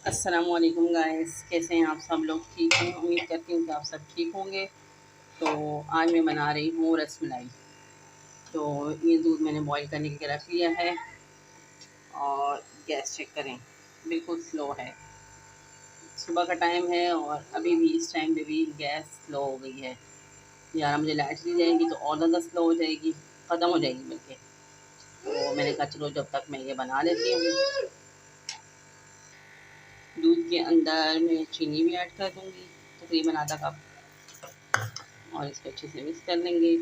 अस्सलामुअलैकुम गाइस, कैसे हैं आप सब लोग? ठीक हैं, उम्मीद करती हूँ कि आप सब ठीक होंगे। तो आज मैं बना रही हूँ रसमलाई। तो ये दूध मैंने बॉईल करने के लिए रख लिया है और गैस चेक करें, बिल्कुल स्लो है। सुबह का टाइम है और अभी भी इस टाइम पे भी गैस स्लो हो गई है। 11 बजे लाइट चली जाएगी तो और ज़्यादा स्लो हो जाएगी, ख़त्म हो जाएगी बल्कि। तो मैंने कहा चलो जब तक मैं ये बना लेती हूँ। दूध के अंदर मैं चीनी भी ऐड कर दूँगी, तकरीबन आधा कप, और इसको अच्छे से मिक्स कर लेंगे।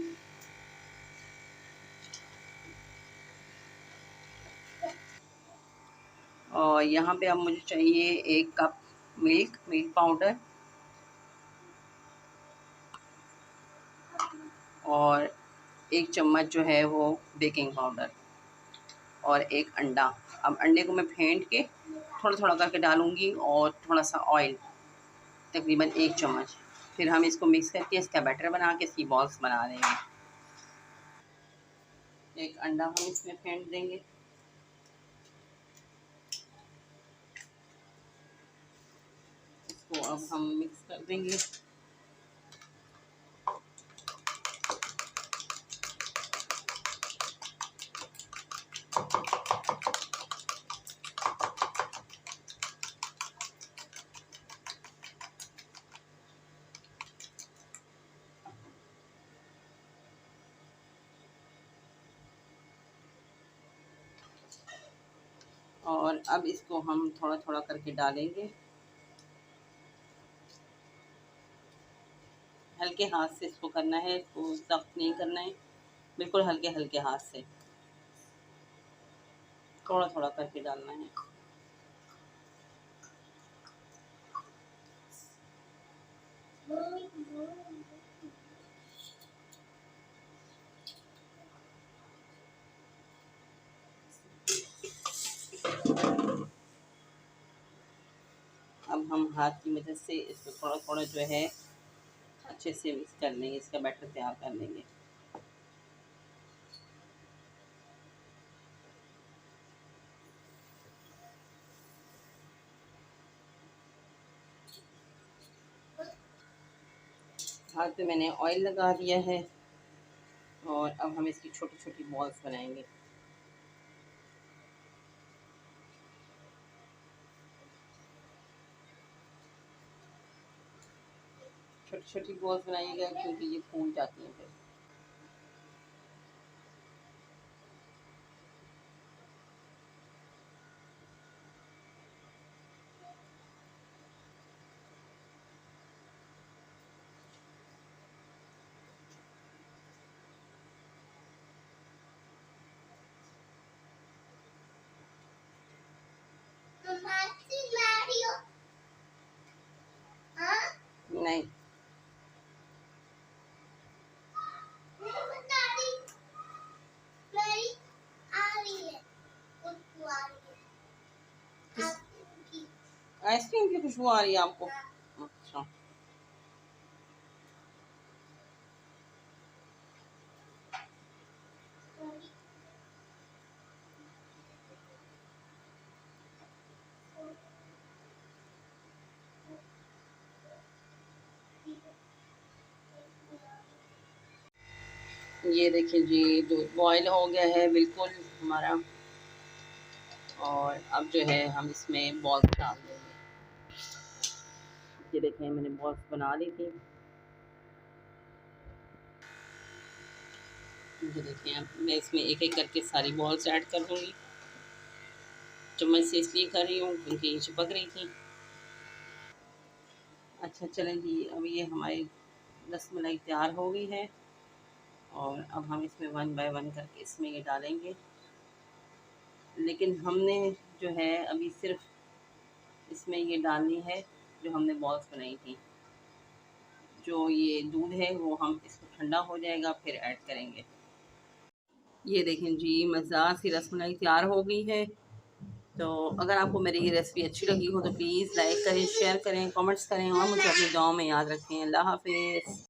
और यहाँ पे अब मुझे चाहिए 1 कप मिल्क पाउडर और 1 चम्मच जो है वो बेकिंग पाउडर और 1 अंडा। अब अंडे को मैं फेंट के थोड़ा थोड़ा करके डालूँगी और थोड़ा सा ऑयल, तकरीबन 1 चम्मच। फिर हम इसको मिक्स करके इसका बैटर बना के इसकी बॉल्स बना लेंगे। 1 अंडा हम इसमें फेंट देंगे। इसको अब हम मिक्स कर देंगे। और अब इसको हम थोड़ा थोड़ा करके डालेंगे, हल्के हाथ से इसको करना है, इसको सख्त नहीं करना है, बिल्कुल हल्के हल्के हाथ से थोड़ा थोड़ा करके डालना है। अब हम हाथ की मदद से इसको थोड़ा थोड़ा जो है अच्छे से मिक्स कर लेंगे, इसका बैटर तैयार कर लेंगे। हाथ पे मैंने ऑयल लगा दिया है और अब हम इसकी छोटी छोटी बॉल्स बनाएंगे। छोटी छोटी बॉल्स बनाइएगा क्योंकि ये फूल जाती हैं फिर। नहीं, आइसक्रीम की खुशबू आ रही है आपको? अच्छा, ये देखिए जी, दूध बॉयल हो गया है बिल्कुल हमारा। और अब जो है हम इसमें बॉल्स डाल देंगे। ये देखें, मैंने बॉल्स बना ली थी। ये देखिए, अब मैं इसमें एक एक करके सारी बॉल्स ऐड कर दूँगी। चम्मच से इसलिए कर रही हूँ क्योंकि ये चिपक रही थी। अच्छा चलें जी, अब ये हमारी रसमलाई तैयार हो गई है और अब हम इसमें 1 बाय 1 करके इसमें ये डालेंगे। लेकिन हमने जो है अभी सिर्फ इसमें ये डालनी है जो हमने बॉल्स बनाई थी। जो ये दूध है वो हम इसको ठंडा हो जाएगा फिर ऐड करेंगे। ये देखें जी, मज़ेदार सी रसमलाई तैयार हो गई है। तो अगर आपको मेरी ये रेसिपी अच्छी लगी हो तो प्लीज़ लाइक करें, शेयर करें, कमेंट्स करें और मुझे अपनी दुआओं में याद रखें। अल्लाह हाफ़िज़।